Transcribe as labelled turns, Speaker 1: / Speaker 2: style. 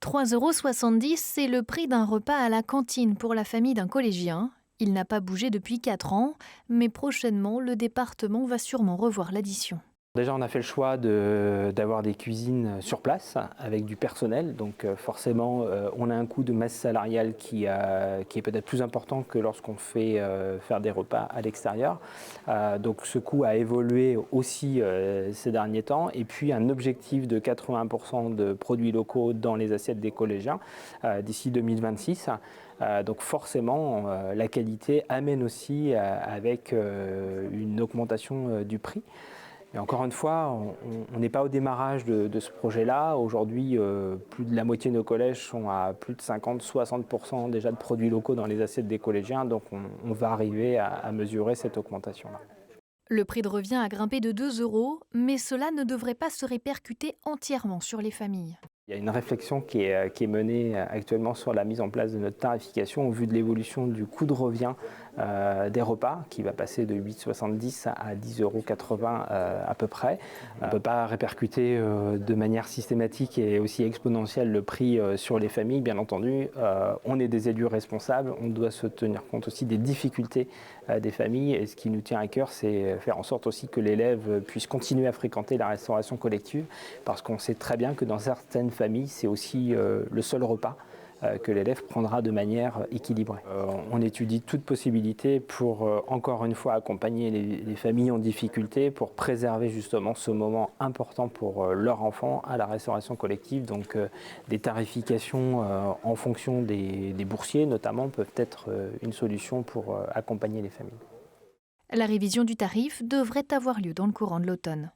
Speaker 1: 3,70 €, c'est le prix d'un repas à la cantine pour la famille d'un collégien. Il n'a pas bougé depuis 4 ans, mais prochainement, le département va sûrement revoir l'addition.
Speaker 2: Déjà, on a fait le choix d'avoir des cuisines sur place avec du personnel. Donc forcément, on a un coût de masse salariale qui est peut-être plus important que lorsqu'on fait faire des repas à l'extérieur. Donc ce coût a évolué aussi ces derniers temps. Et puis un objectif de 80% de produits locaux dans les assiettes des collégiens d'ici 2026. Donc forcément, la qualité amène aussi avec une augmentation du prix. Mais encore une fois, on n'est pas au démarrage de ce projet-là. Aujourd'hui, plus de la moitié de nos collèges sont à plus de 50-60% déjà de produits locaux dans les assiettes des collégiens. Donc on va arriver à mesurer cette augmentation-là.
Speaker 1: Le prix de revient a grimpé de 2 €, mais cela ne devrait pas se répercuter entièrement sur les familles.
Speaker 2: Il y a une réflexion qui est menée actuellement sur la mise en place de notre tarification au vu de l'évolution du coût de revient des repas qui va passer de 8,70 à 10,80 € à peu près. On ne peut pas répercuter de manière systématique et aussi exponentielle le prix sur les familles, bien entendu. On est des élus responsables, on doit se tenir compte aussi des difficultés des familles et ce qui nous tient à cœur, c'est faire en sorte aussi que l'élève puisse continuer à fréquenter la restauration collective parce qu'on sait très bien que dans certaines familles, c'est aussi le seul repas que l'élève prendra de manière équilibrée. On étudie toute possibilité pour encore une fois accompagner les familles en difficulté pour préserver justement ce moment important pour leur enfant à la restauration collective. Donc des tarifications en fonction des boursiers notamment peuvent être une solution pour accompagner les familles.
Speaker 1: La révision du tarif devrait avoir lieu dans le courant de l'automne.